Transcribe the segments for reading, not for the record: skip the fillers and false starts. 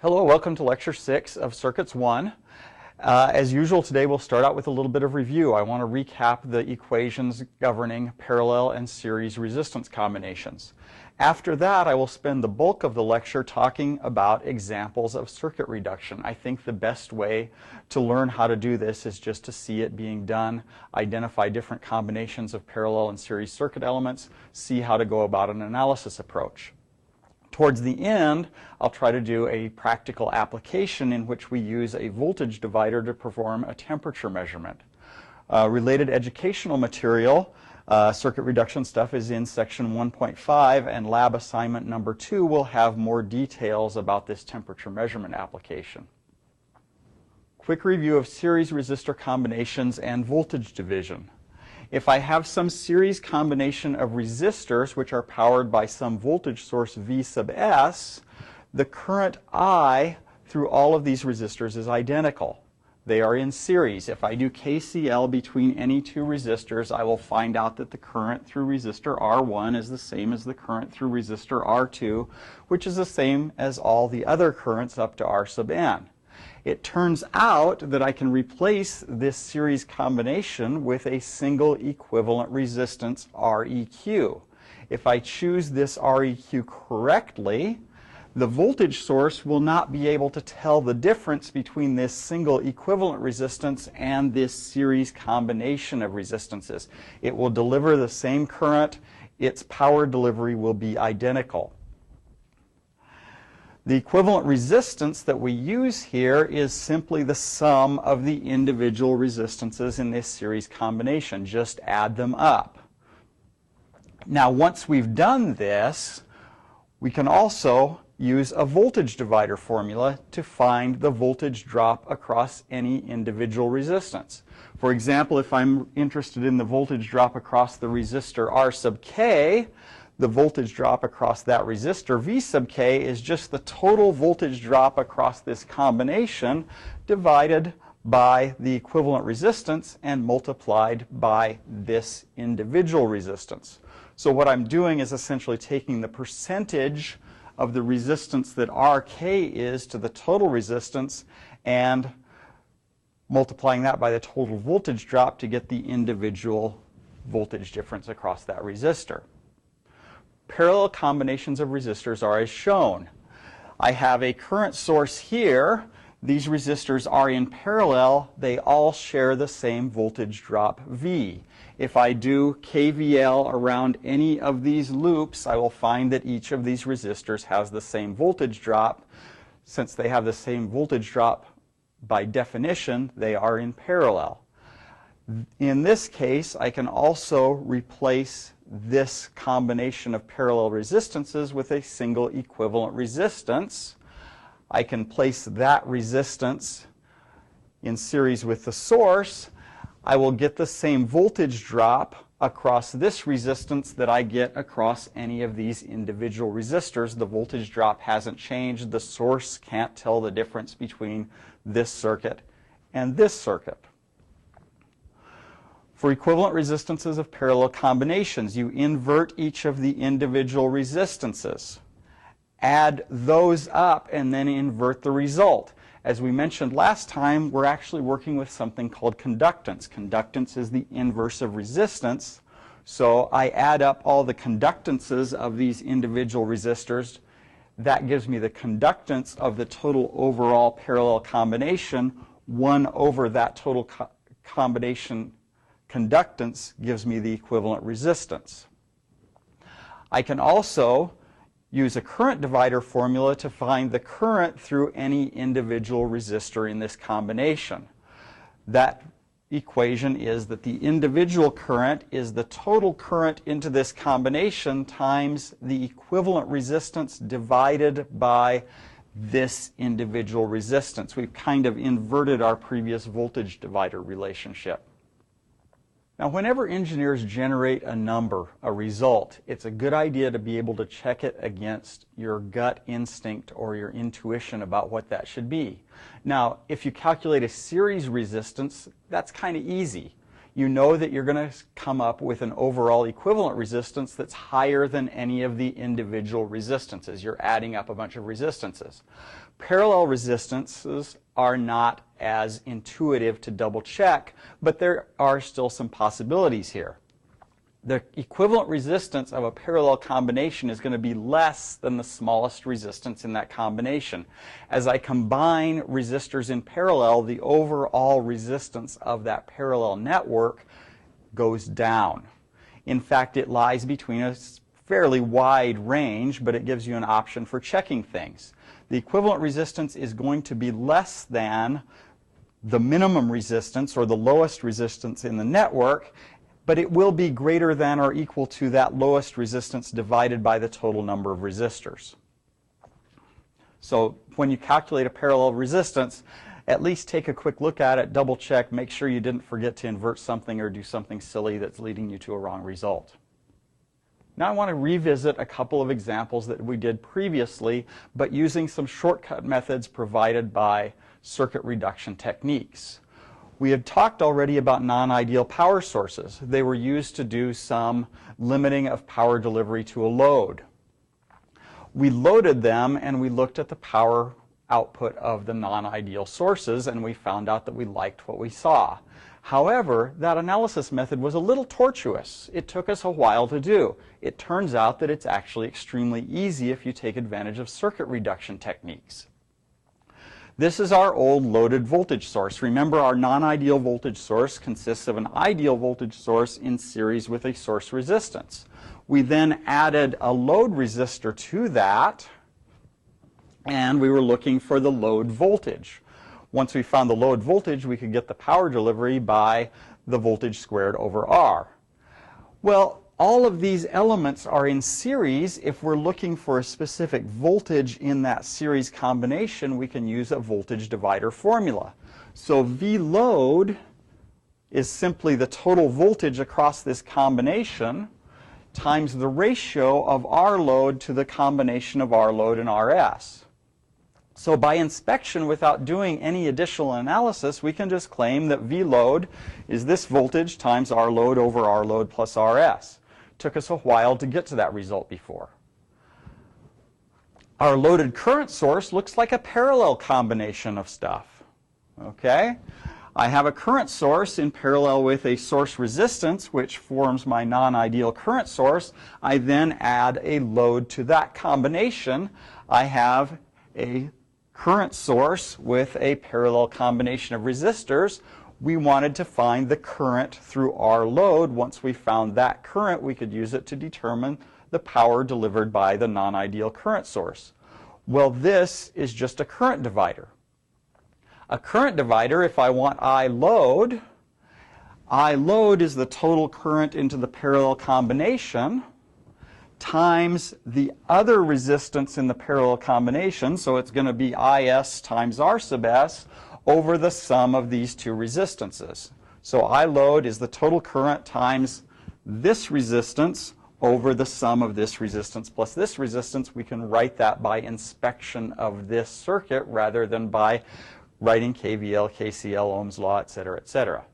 Hello, welcome to Lecture 6 of Circuits 1. As usual, today we'll start out with a little bit of review. I want to recap the equations governing parallel and series resistance combinations. After that, I will spend the bulk of the lecture talking about examples of circuit reduction. I think the best way to learn how to do this is just to see it being done, identify different combinations of parallel and series circuit elements, see how to go about an analysis approach. Towards the end, I'll try to do a practical application in which we use a voltage divider to perform a temperature measurement. Related educational material, circuit reduction stuff, is in section 1.5, and lab assignment number 2 will have more details about this temperature measurement application. Quick review of series resistor combinations and voltage division. If I have some series combination of resistors which are powered by some voltage source V sub S, the current I through all of these resistors is identical. They are in series. If I do KCL between any two resistors, I will find out that the current through resistor R1 is the same as the current through resistor R2, which is the same as all the other currents up to R sub n. It turns out that I can replace this series combination with a single equivalent resistance Req. If I choose this Req correctly, the voltage source will not be able to tell the difference between this single equivalent resistance and this series combination of resistances. It will deliver the same current. Its power delivery will be identical. The equivalent resistance that we use here is simply the sum of the individual resistances in this series combination. Just add them up. Now, once we've done this, we can also use a voltage divider formula to find the voltage drop across any individual resistance. For example, if I'm interested in the voltage drop across the resistor R sub K, the voltage drop across that resistor V sub K is just the total voltage drop across this combination divided by the equivalent resistance and multiplied by this individual resistance. So what I'm doing is essentially taking the percentage of the resistance that RK is to the total resistance and multiplying that by the total voltage drop to get the individual voltage difference across that resistor. Parallel combinations of resistors are as shown. I have a current source here. These resistors are in parallel. They all share the same voltage drop V. If I do KVL around any of these loops, I will find that each of these resistors has the same voltage drop. Since they have the same voltage drop, by definition, they are in parallel. In this case, I can also replace this combination of parallel resistances with a single equivalent resistance. I can place that resistance in series with the source. I will get the same voltage drop across this resistance that I get across any of these individual resistors. The voltage drop hasn't changed. The source can't tell the difference between this circuit and this circuit. For equivalent resistances of parallel combinations, you invert each of the individual resistances. Add those up and then invert the result. As we mentioned last time, we're actually working with something called conductance. Conductance is the inverse of resistance. So I add up all the conductances of these individual resistors. That gives me the conductance of the total overall parallel combination. 1 over that total combination conductance gives me the equivalent resistance. I can also use a current divider formula to find the current through any individual resistor in this combination. That equation is that the individual current is the total current into this combination times the equivalent resistance divided by this individual resistance. We've kind of inverted our previous voltage divider relationship. Now, whenever engineers generate a number, a result, it's a good idea to be able to check it against your gut instinct or your intuition about what that should be. Now, if you calculate a series resistance, that's kind of easy. you know that you're going to come up with an overall equivalent resistance that's higher than any of the individual resistances. You're adding up a bunch of resistances. Parallel resistances are not as intuitive to double check, but there are still some possibilities here. The equivalent resistance of a parallel combination is going to be less than the smallest resistance in that combination. As I combine resistors in parallel, the overall resistance of that parallel network goes down. In fact, it lies between a fairly wide range, but it gives you an option for checking things. The equivalent resistance is going to be less than the minimum resistance or the lowest resistance in the network, but it will be greater than or equal to that lowest resistance divided by the total number of resistors. So when you calculate a parallel resistance, at least take a quick look at it, double check, make sure you didn't forget to invert something or do something silly that's leading you to a wrong result. Now I want to revisit a couple of examples that we did previously, but using some shortcut methods provided by circuit reduction techniques. We had talked already about non-ideal power sources. They were used to do some limiting of power delivery to a load. We loaded them and we looked at the power output of the non-ideal sources, and we found out that we liked what we saw. However, that analysis method was a little tortuous. It took us a while to do. It turns out that it's actually extremely easy if you take advantage of circuit reduction techniques. This is our old loaded voltage source. Remember, our non-ideal voltage source consists of an ideal voltage source in series with a source resistance. We then added a load resistor to that, and we were looking for the load voltage. Once we found the load voltage, we could get the power delivery by the voltage squared over R. Well, all of these elements are in series. If we're looking for a specific voltage in that series combination, we can use a voltage divider formula. So V load is simply the total voltage across this combination times the ratio of R load to the combination of R load and RS. So by inspection, without doing any additional analysis, we can just claim that V load is this voltage times R load over R load plus RS. Took us a while to get to that result before. Our loaded current source looks like a parallel combination of stuff. Okay? I have a current source in parallel with a source resistance, which forms my non-ideal current source. I then add a load to that combination. I have a current source with a parallel combination of resistors. We wanted to find the current through R load. Once we found that current, we could use it to determine the power delivered by the non-ideal current source. Well, this is just a current divider. A current divider, if I want I load is the total current into the parallel combination times the other resistance in the parallel combination, so it's going to be IS times R sub S over the sum of these two resistances. So I load is the total current times this resistance over the sum of this resistance plus this resistance. We can write that by inspection of this circuit rather than by writing KVL, KCL, Ohm's law, etc., etc.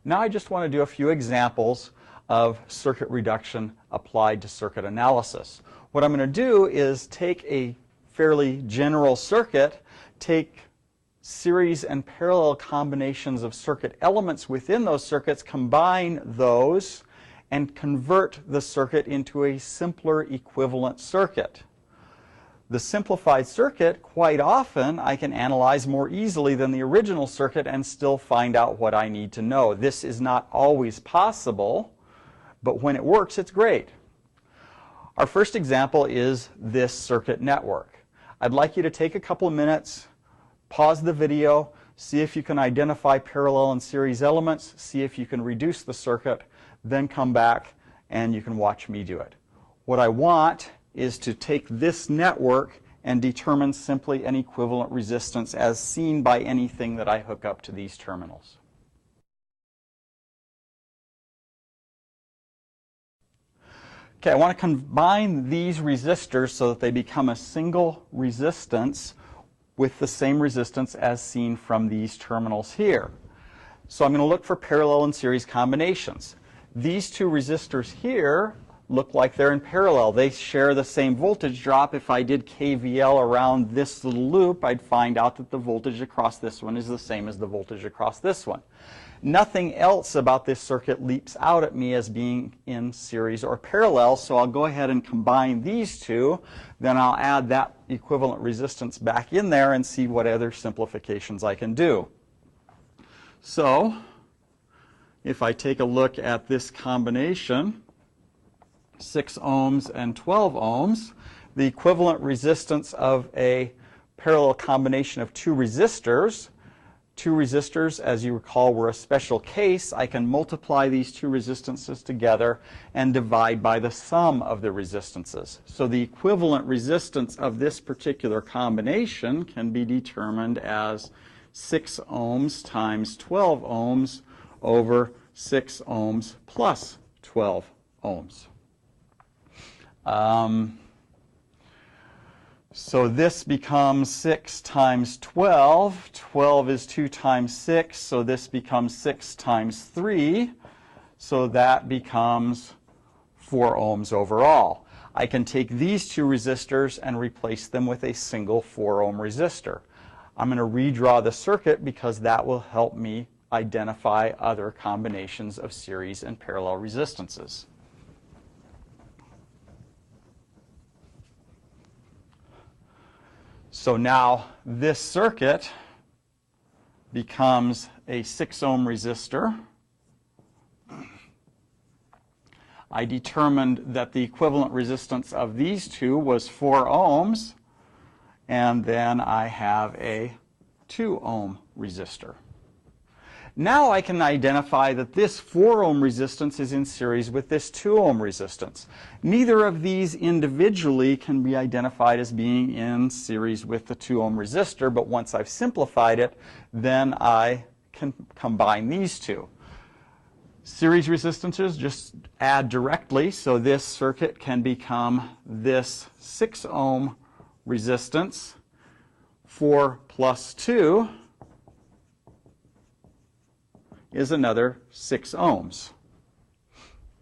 Now I just want to do a few examples of circuit reduction applied to circuit analysis. What I'm going to do is take a fairly general circuit, take series and parallel combinations of circuit elements within those circuits, combine those, and convert the circuit into a simpler equivalent circuit. The simplified circuit, quite often, I can analyze more easily than the original circuit and still find out what I need to know. This is not always possible, but when it works, it's great. Our first example is this circuit network. I'd like you to take a couple of minutes, pause the video, see if you can identify parallel and series elements, see if you can reduce the circuit, then come back and you can watch me do it. What I want is to take this network and determine simply an equivalent resistance as seen by anything that I hook up to these terminals. Okay, I want to combine these resistors so that they become a single resistance with the same resistance as seen from these terminals here. So I'm going to look for parallel and series combinations. These two resistors here look like they're in parallel. They share the same voltage drop. If I did KVL around this little loop, I'd find out that the voltage across this one is the same as the voltage across this one. Nothing else about this circuit leaps out at me as being in series or parallel, so I'll go ahead and combine these two. Then I'll add that equivalent resistance back in there and see what other simplifications I can do. So if I take a look at this combination, 6 ohms and 12 ohms, the equivalent resistance of a parallel combination of two resistors. Two resistors, as you recall, were a special case. I can multiply these two resistances together and divide by the sum of the resistances. So the equivalent resistance of this particular combination can be determined as 6 ohms times 12 ohms over 6 ohms plus 12 ohms. So this becomes 6 times 12. 12 is 2 times 6, so this becomes 6 times 3. So that becomes 4 ohms overall. I can take these two resistors and replace them with a single 4 ohm resistor. I'm going to redraw the circuit because that will help me identify other combinations of series and parallel resistances. So now this circuit becomes a 6 ohm resistor. I determined that the equivalent resistance of these two was 4 ohms, and then I have a 2 ohm resistor. Now I can identify that this 4 ohm resistance is in series with this 2 ohm resistance. Neither of these individually can be identified as being in series with the 2 ohm resistor, but once I've simplified it, then I can combine these two. Series resistances just add directly, so this circuit can become this 6 ohm resistance. 4 plus 2 is another 6 ohms.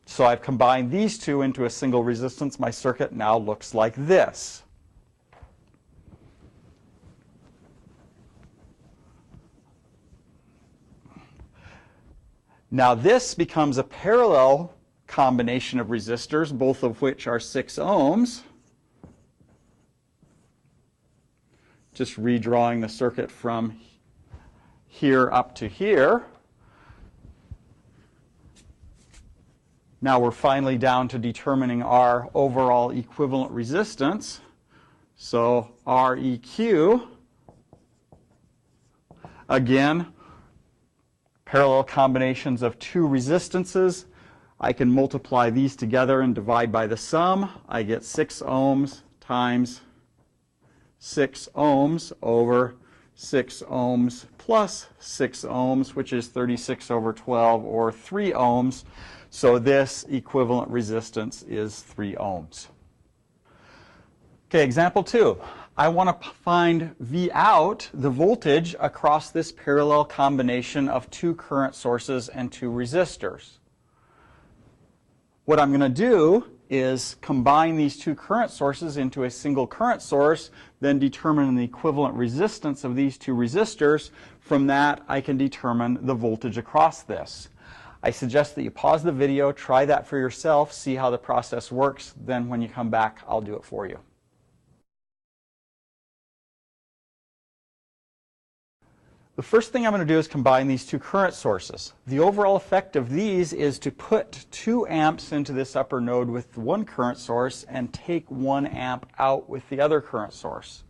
So I've combined these two into a single resistance. My circuit now looks like this. Now this becomes a parallel combination of resistors, both of which are 6 ohms. Just redrawing the circuit from here up to here. Now we're finally down to determining our overall equivalent resistance. So Req, again, parallel combinations of two resistances. I can multiply these together and divide by the sum. I get 6 ohms times 6 ohms over 6 ohms plus 6 ohms, which is 36 over 12, or 3 ohms. So this equivalent resistance is 3 ohms. Okay, example 2. I want to find V out, the voltage, across this parallel combination of two current sources and two resistors. What I'm going to do is combine these two current sources into a single current source, then determine the equivalent resistance of these two resistors. From that, I can determine the voltage across this. I suggest that you pause the video, try that for yourself, see how the process works. Then when you come back, I'll do it for you. The first thing I'm going to do is combine these two current sources. The overall effect of these is to put 2 amps into this upper node with one current source and take 1 amp out with the other current source.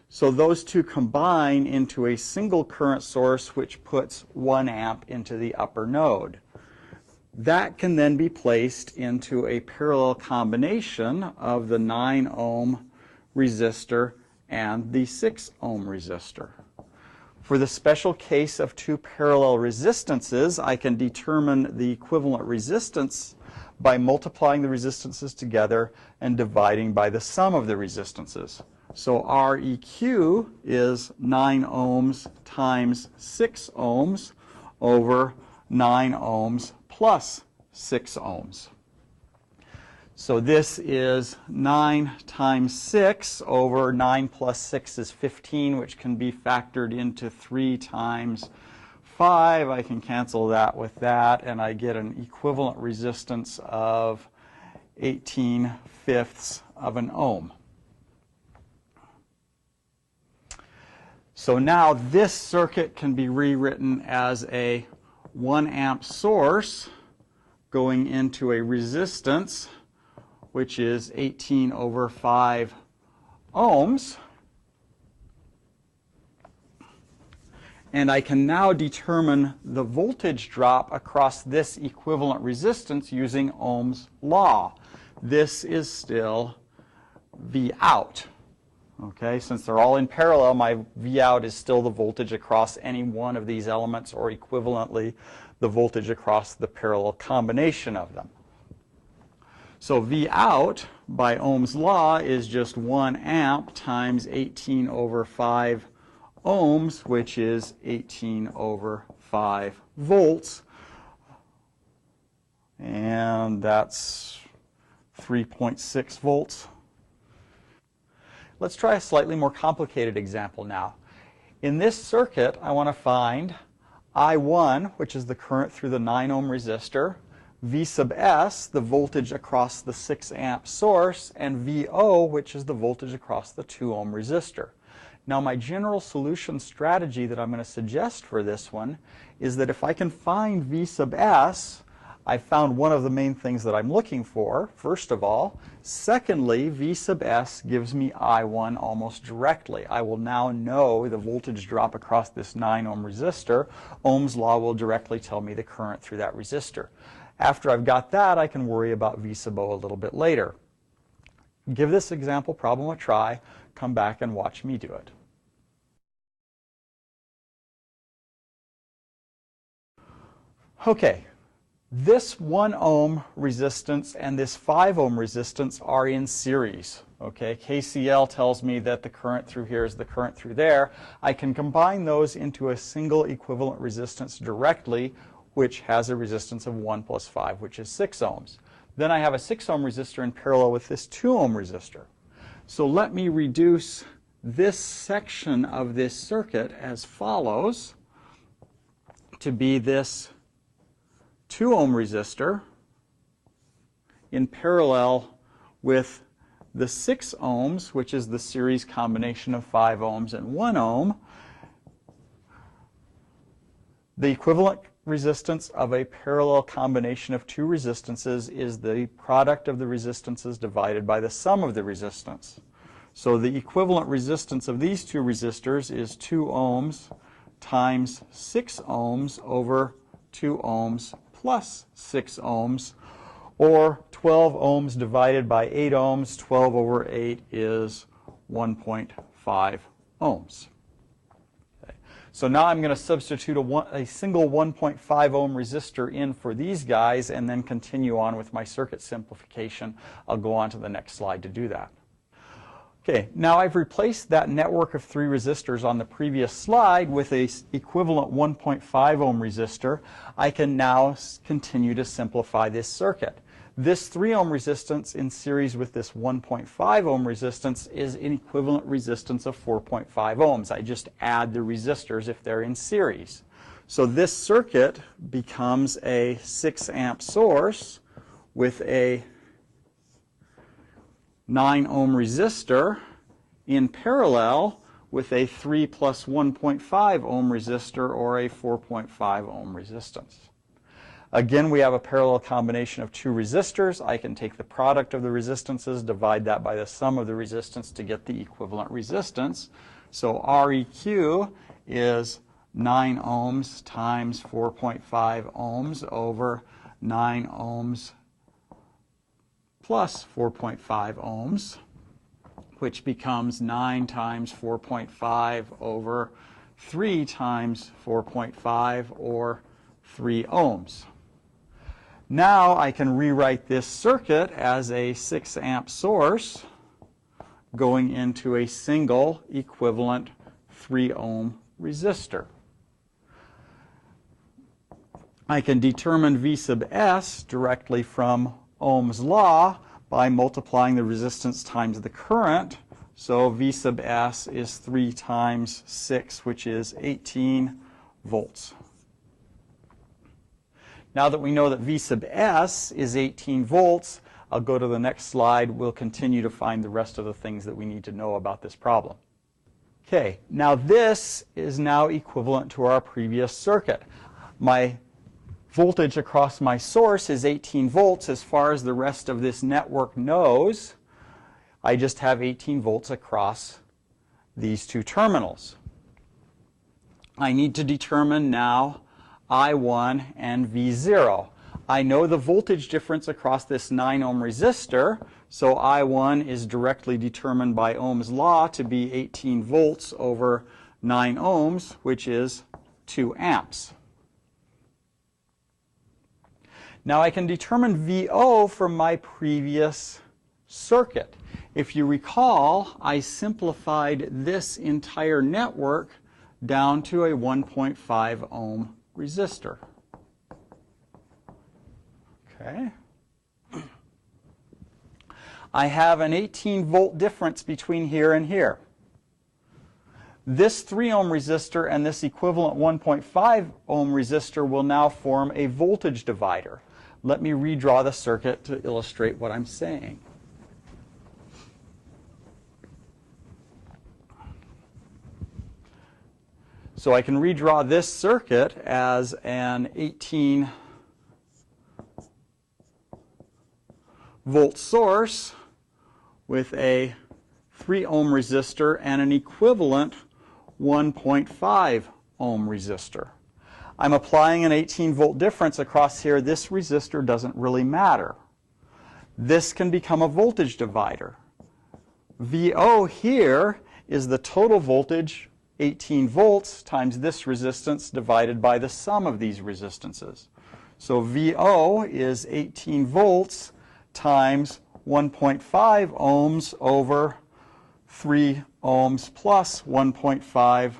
So those two combine into a single current source which puts 1 amp into the upper node. That can then be placed into a parallel combination of the 9 ohm resistor and the 6 ohm resistor. For the special case of two parallel resistances, I can determine the equivalent resistance by multiplying the resistances together and dividing by the sum of the resistances. So Req is 9 ohms times 6 ohms over 9 ohms plus 6 ohms. So this is 9 times 6 over 9 plus 6 is 15, which can be factored into 3 times 5. I can cancel that with that, and I get an equivalent resistance of 18/5 of an ohm. So now this circuit can be rewritten as a 1 amp source going into a resistance which is 18/5 ohms. And I can now determine the voltage drop across this equivalent resistance using Ohm's law. This is still V out. Okay, since they're all in parallel, my V out is still the voltage across any one of these elements, or equivalently, the voltage across the parallel combination of them. So V out by Ohm's law is just 1 amp times 18/5 ohms, which is 18/5 volts. And that's 3.6 volts. Let's try a slightly more complicated example now. In this circuit, I want to find I1, which is the current through the 9 ohm resistor, V sub S, the voltage across the 6 amp source, and VO, which is the voltage across the 2 ohm resistor. Now my general solution strategy that I'm going to suggest for this one is that if I can find V sub S, I found one of the main things that I'm looking for, first of all. Secondly, V sub S gives me I1 almost directly. I will now know the voltage drop across this 9 ohm resistor. Ohm's law will directly tell me the current through that resistor. After I've got that, I can worry about V sub O a little bit later. Give this example problem a try. Come back and watch me do it. Okay. This 1 ohm resistance and this 5 ohm resistance are in series. Okay, KCL tells me that the current through here is the current through there. I can combine those into a single equivalent resistance directly, which has a resistance of 1 plus 5, which is 6 ohms. Then I have a 6 ohm resistor in parallel with this 2 ohm resistor. So let me reduce this section of this circuit as follows to be this 2 ohm resistor in parallel with the 6 ohms, which is the series combination of 5 ohms and 1 ohm. The equivalent resistance of a parallel combination of two resistances is the product of the resistances divided by the sum of the resistance. So the equivalent resistance of these two resistors is 2 ohms times 6 ohms over 2 ohms plus 6 ohms, or 12 ohms divided by 8 ohms. 12 over 8 is 1.5 ohms. Okay. So now I'm going to substitute a single 1.5 ohm resistor in for these guys and then continue on with my circuit simplification. I'll go on to the next slide to do that. Okay, now I've replaced that network of 3 resistors on the previous slide with an equivalent 1.5 ohm resistor. I can now continue to simplify this circuit. This 3 ohm resistance in series with this 1.5 ohm resistance is an equivalent resistance of 4.5 ohms. I just add the resistors if they're in series. So this circuit becomes a 6 amp source with a 9 ohm resistor in parallel with a 3 plus 1.5 ohm resistor, or a 4.5 ohm resistance. Again, we have a parallel combination of 2 resistors. I can take the product of the resistances, divide that by the sum of the resistance to get the equivalent resistance. So Req is 9 ohms times 4.5 ohms over 9 ohms plus 4.5 ohms, which becomes 9 times 4.5 over 3 times 4.5, or 3 ohms. Now I can rewrite this circuit as a 6 amp source going into a single equivalent 3 ohm resistor. I can determine V sub S directly from Ohm's law by multiplying the resistance times the current. So V sub S is 3 times 6, which is 18 volts. Now that we know that V sub S is 18 volts, I'll go to the next slide. We'll continue to find the rest of the things that we need to know about this problem. Okay, now this is now equivalent to our previous circuit. My voltage across my source is 18 volts. As far as the rest of this network knows, I just have 18 volts across these two terminals. I need to determine now I1 and V0. I know the voltage difference across this 9 ohm resistor, so I1 is directly determined by Ohm's law to be 18 volts over 9 ohms, which is 2 amps. Now I can determine VO from my previous circuit. If you recall, I simplified this entire network down to a 1.5 ohm resistor. Okay. I have an 18 volt difference between here and here. This 3 ohm resistor and this equivalent 1.5 ohm resistor will now form a voltage divider. Let me redraw the circuit to illustrate what I'm saying. So I can redraw this circuit as an 18 volt source with a 3 ohm resistor and an equivalent 1.5 ohm resistor. I'm applying an 18 volt difference across here. This resistor doesn't really matter. This can become a voltage divider. VO here is the total voltage, 18 volts, times this resistance divided by the sum of these resistances. So VO is 18 volts times 1.5 ohms over 3 ohms plus 1.5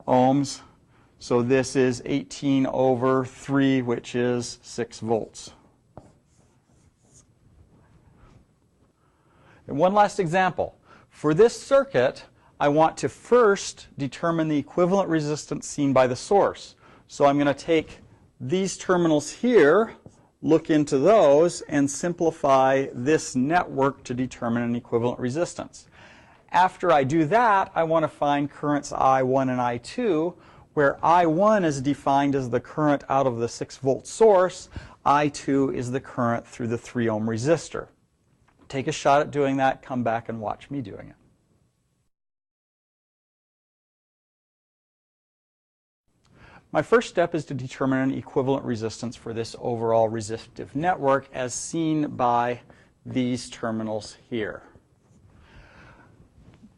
ohms. So this is 18 over 3, which is 6 volts. And one last example. For this circuit, I want to first determine the equivalent resistance seen by the source. So I'm going to take these terminals here, look into those, and simplify this network to determine an equivalent resistance. After I do that, I want to find currents I1 and I2, where I1 is defined as the current out of the 6 volt source, I2 is the current through the 3 ohm resistor. Take a shot at doing that, come back and watch me doing it. My first step is to determine an equivalent resistance for this overall resistive network as seen by these terminals here.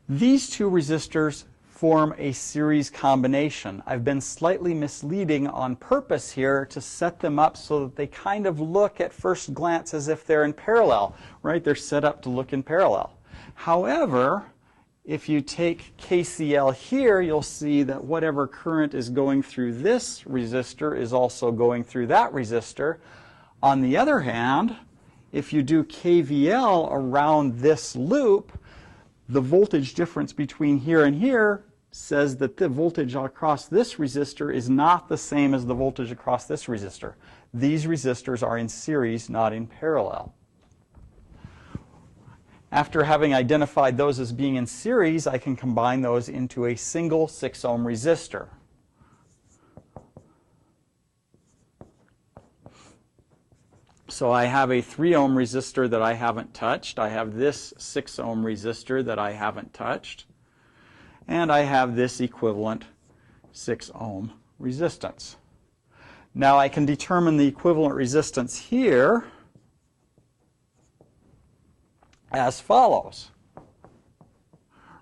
These two resistors form a series combination. I've been slightly misleading on purpose here to set them up so that they kind of look at first glance as if they're in parallel, right? They're set up to look in parallel. However, if you take KCL here, you'll see that whatever current is going through this resistor is also going through that resistor. On the other hand, if you do KVL around this loop, the voltage difference between here and here says that the voltage across this resistor is not the same as the voltage across this resistor. These resistors are in series, not in parallel. After having identified those as being in series, I can combine those into a single 6 ohm resistor. So I have a 3 ohm resistor that I haven't touched. I have this 6 ohm resistor that I haven't touched. And I have this equivalent 6 ohm resistance. Now I can determine the equivalent resistance here as follows.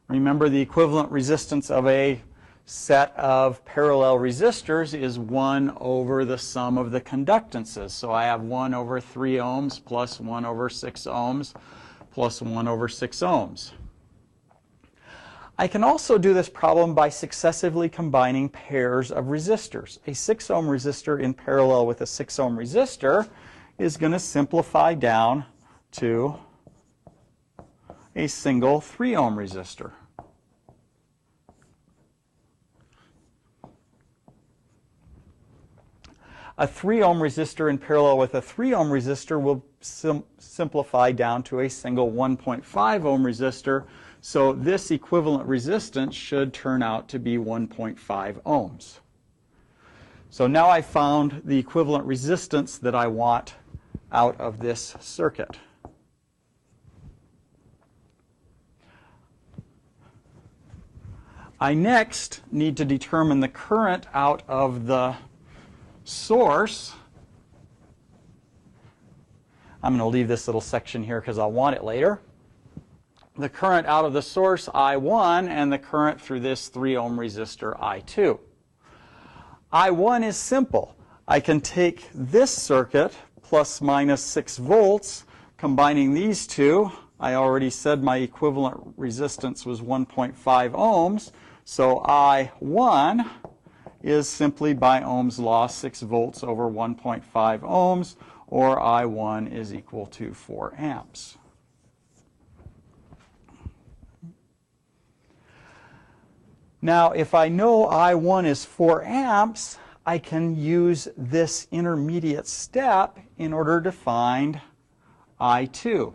Remember, the equivalent resistance of a set of parallel resistors is 1 over the sum of the conductances. So I have 1 over 3 ohms plus 1 over 6 ohms plus 1 over 6 ohms. I can also do this problem by successively combining pairs of resistors. A 6 ohm resistor in parallel with a 6 ohm resistor is going to simplify down to a single 3 ohm resistor. A 3 ohm resistor in parallel with a 3 ohm resistor will simplify down to a single 1.5 ohm resistor. So this equivalent resistance should turn out to be 1.5 ohms. So now I found the equivalent resistance that I want out of this circuit. I next need to determine the current out of the source. I'm going to leave this little section here because I'll want it later. The current out of the source, I1, and the current through this 3 ohm resistor, I2. I1 is simple. I can take this circuit, plus minus 6 volts, combining these two. I already said my equivalent resistance was 1.5 ohms, so I1 is simply by Ohm's law 6 volts over 1.5 ohms, or I1 is equal to 4 amps. Now, if I know I1 is 4 amps, I can use this intermediate step in order to find I2,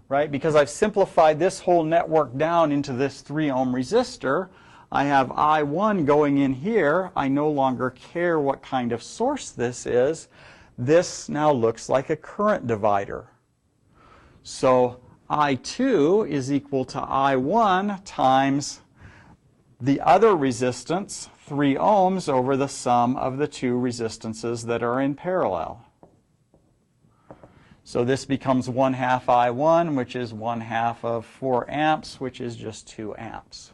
right? Because I've simplified this whole network down into this 3 ohm resistor. I have I1 going in here. I no longer care what kind of source this is. This now looks like a current divider. So I2 is equal to I1 times the other resistance, 3 ohms, over the sum of the two resistances that are in parallel. So this becomes 1/2 I1, which is 1/2 of 4 amps, which is just 2 amps.